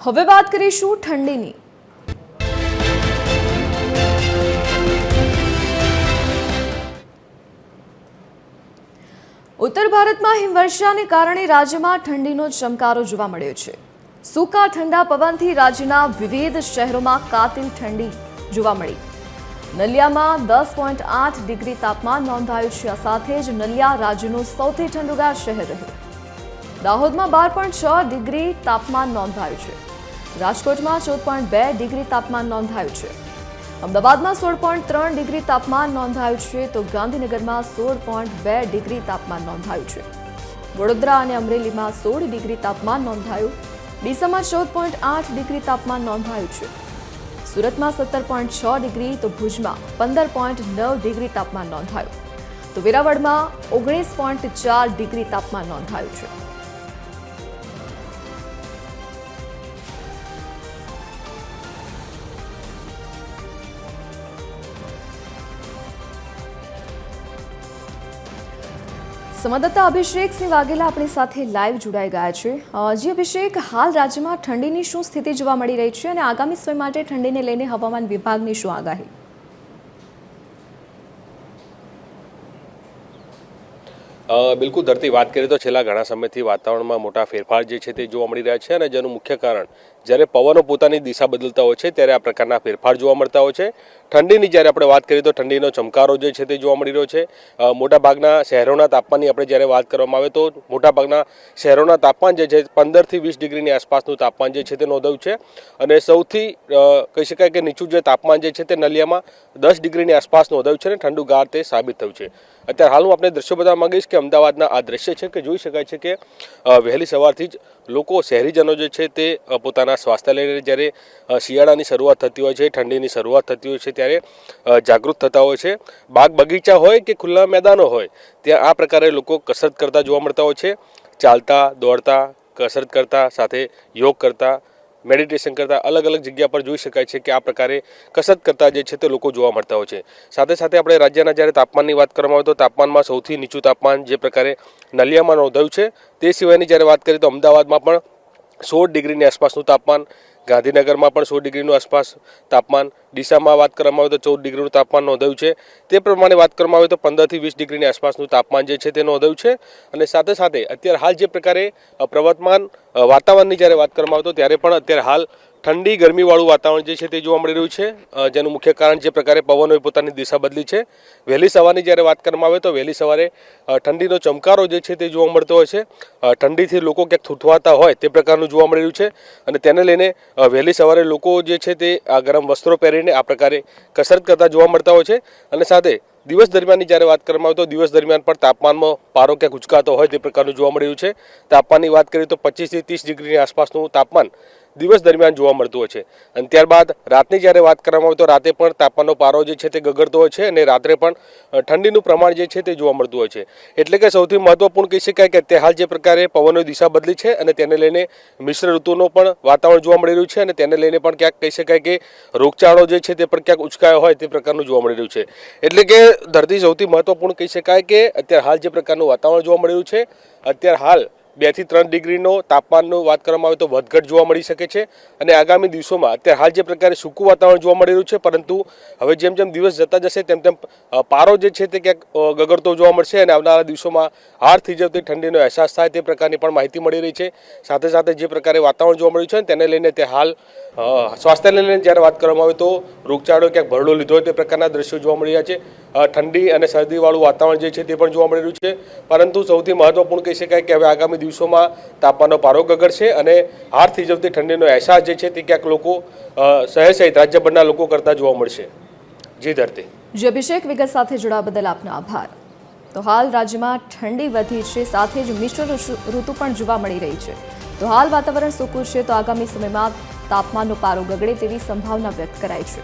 હવે વાત કરીશું ઠંડીની। ઉત્તર ભારતમાં હિમવર્ષાને કારણે રાજ્યમાં ઠંડીનો ચમકારો જોવા મળ્યો છે। સૂકા ઠંડા પવનથી રાજ્યના વિવિધ શહેરોમાં કાતિલ ઠંડી જોવા મળી। નલિયામાં 10.8 ડિગ્રી તાપમાન નોંધાયું છે। આ સાથે જ નલિયા રાજ્યનું સૌથી ઠંડુગાર શહેર રહ્યું। દાહોદમાં 12.6 ડિગ્રી તાપમાન નોંધાયું છે। રાજકોટમાં 14.2 ડિગ્રી તાપમાન નોંધાયું છે। અમદાવાદમાં 16.3 ડિગ્રી તાપમાન નોંધાયું છે તો ગાંધીનગરમાં 16.2 ડિગ્રી તાપમાન નોંધાયું છે। વડોદરા અને અમરેલીમાં 16 ડિગ્રી તાપમાન નોંધાયું। ડીસામાં 14.8 ડિગ્રી તાપમાન નોંધાયું છે। સુરતમાં 17.6 ડિગ્રી તો ભુજમાં 15.9 ડિગ્રી તાપમાન નોંધાયું તો વેરાવળમાં 19.4 ડિગ્રી તાપમાન નોંધાયું છે। સંવાદદાતા અભિષેક સિંહ વાઘેલા આપણી સાથે લાઈવ જોડાઈ ગયા છે। જી અભિષેક, હાલ રાજ્યમાં ઠંડીની શું સ્થિતિ જોવા મળી રહી છે અને આગામી સમય માટે ઠંડીને લઈને હવામાન વિભાગની શું આગાહી? બિલકુલ ધરતી, વાત કરીએ તો છેલ્લા ઘણા સમયથી વાતાવરણમાં મોટા ફેરફાર જે છે તે જોવા મળી રહ્યા છે અને જેનું મુખ્ય કારણ જ્યારે પવનો પોતાની દિશા બદલતા હોય છે ત્યારે આ પ્રકારના ફેરફાર જોવા મળતા હોય છે। ઠંડીની જ્યારે આપણે વાત કરીએ તો ઠંડીનો ચમકારો જે છે તે જોવા મળી રહ્યો છે। મોટાભાગના શહેરોના તાપમાનની આપણે જ્યારે વાત કરવામાં આવે તો મોટાભાગના શહેરોના તાપમાન જે છે 15થી 20 ડિગ્રીની આસપાસનું તાપમાન જે છે તે નોંધાયું છે અને સૌથી કહી શકાય કે નીચું જે તાપમાન જે છે તે નલિયામાં 10 ડિગ્રીની આસપાસ નોંધાયું છે અને ઠંડુગાર તે સાબિત થયું છે। અત્યારે હાલ હું આપણે દ્રશ્યો બતાવવા માંગીશ કે અમદાવાદના આ દ્રશ્ય છે કે જોઈ શકાય છે કે વહેલી સવારથી જ લોકો શહેરીજનો જે છે તે પોતાના સ્વાસ્થ્ય લઈને જ્યારે શિયાળાની શરૂઆત થતી હોય છે, ઠંડીની શરૂઆત થતી હોય છે ત્યારે જાગૃત થતા હોય છે। બાગ બગીચા હોય કે ખુલ્લા મેદાનો હોય ત્યાં આ પ્રકારે લોકો કસરત કરતા જોવા મળતા હોય છે। ચાલતા, દોડતા, કસરત કરતા, સાથે યોગ કરતા, મેડિટેશન કરતા અલગ અલગ જગ્યા પર જોઈ શકાય છે કે આ પ્રકારે કસરત કરતા જે છે તે લોકો જોવા મળતા હોય છે। સાથે સાથે આપણે રાજ્યના જ્યારે તાપમાનની વાત કરવામાં આવે તો તાપમાનમાં સૌથી નીચું તાપમાન જે પ્રકારે નલિયામાં નોંધાયું છે તે સિવાયની જ્યારે વાત કરીએ તો અમદાવાદમાં પણ 16 ડિગ્રીની આસપાસનું તાપમાન, ગાંધીનગરમાં પણ 16 ડિગ્રીનું આસપાસ તાપમાન, ડીસામાં વાત કરવામાં આવે તો 14 ડિગ્રીનું તાપમાન નોંધાયું છે। તે પ્રમાણે વાત કરવામાં આવે તો 15થી 20 ડિગ્રીની આસપાસનું તાપમાન જે છે તે નોંધાયું છે અને સાથે સાથે અત્યારે હાલ જે પ્રકારે પ્રવર્તમાન વાતાવરણની જ્યારે વાત કરવામાં આવે તો ત્યારે પણ અત્યારે હાલ ઠંડી ગરમીવાળું વાતાવરણ જે છે તે જોવા મળી રહ્યું છે જેનું મુખ્ય કારણ જે પ્રકારે પવનોએ પોતાની દિશા બદલી છે। વહેલી સવારની જ્યારે વાત કરવામાં આવે તો વહેલી સવારે ઠંડીનો ચમકારો જે છે તે જોવા મળતો હોય છે। ઠંડીથી લોકો ક્યાંક થૂથવાતા હોય તે પ્રકારનું જોવા મળી રહ્યું છે અને તેને લઈને વહેલી સવારે લોકો જે છે તે આ ગરમ વસ્ત્રો પહેરીને આ પ્રકારે કસરત કરતા જોવા મળતા હોય છે અને સાથે દિવસ દરમિયાનની જ્યારે વાત કરવામાં આવે તો દિવસ દરમિયાન પણ તાપમાનમાં પારો ક્યાંક ઉચકાતો હોય તે પ્રકારનું જોવા મળી રહ્યું છે। તાપમાનની વાત કરીએ તો 25થી 30 ડિગ્રીની આસપાસનું તાપમાન દિવસ દરમિયાન જોવા મળતું હોય છે અને ત્યારબાદ રાતની જ્યારે વાત કરવામાં આવે તો રાતે પણ તાપમાનનો પારો જે છે તે ગગડતો હોય છે અને રાત્રે પણ ઠંડીનું પ્રમાણ જે છે તે જોવા મળતું હોય છે। એટલે કે સૌથી મહત્વપૂર્ણ કહી શકાય કે અત્યારે હાલ જે પ્રકારે પવનોની દિશા બદલી છે અને તેને લઈને મિશ્ર ઋતુનો પણ વાતાવરણ જોવા મળી રહ્યું છે અને તેને લઈને પણ ક્યાંક કહી શકાય કે રોગચાળો જે છે તે પણ ક્યાંક ઉચકાયો હોય તે પ્રકારનું જોવા મળી રહ્યું છે। એટલે કે ધરતી સૌથી મહત્વપૂર્ણ કહી શકાય કે અત્યારે હાલ જે પ્રકારનું વાતાવરણ જોવા મળી રહ્યું છે અત્યારે હાલ 2 થી 3 ડિગ્રીનો તાપમાનનું વાત કરવામાં આવે તો વધઘટ જોવા મળી શકે છે અને આગામી દિવસોમાં અત્યારે હાલ જે પ્રકારે સૂકું વાતાવરણ જોવા મળી રહ્યું છે પરંતુ હવે જેમ જેમ દિવસ જતા જશે તેમ તેમ પારો જે છે તે ક્યાંક ગગડતો જોવા મળશે અને આવનારા દિવસોમાં હાડ થીજવતી ઠંડીનો અહેસાસ થાય તે પ્રકારની પણ માહિતી મળી રહી છે। સાથે સાથે જે પ્રકારે વાતાવરણ જોવા મળ્યું છે તેને લઈને તે હાલ સ્વાસ્થ્યને લઈને જ્યારે વાત કરવામાં આવે તો રોગચાળો ક્યાંક ભરડો લીધો હોય તે પ્રકારના દ્રશ્યો જોવા મળી રહ્યા છે। ઠંડી અને શરદીવાળું વાતાવરણ જે છે તે પણ જોવા મળી રહ્યું છે પરંતુ સૌથી મહત્વપૂર્ણ કહી શકાય કે હવે આગામી દિવસોમાં તાપમાનનો પારો ગગડશે અને હાડ થીજવતી ઠંડીનો અહેસાસ જે છે તે ક્યાંક લોકો શહેર સહિત રાજ્યભરના લોકો કરતા જોવા મળશે। જી ધરતી। જી અભિષેક, વિગત સાથે જોડાવા બદલ આપનો આભાર। તો હાલ રાજ્યમાં ઠંડી વધી છે, સાથે જ મિશ્ર ઋતુ પણ જોવા મળી રહી છે। તો હાલ વાતાવરણ સૂકું છે તો આગામી સમયમાં તાપમાનનો પારો ગગડે તેવી સંભાવના વ્યક્ત કરાઈ છે।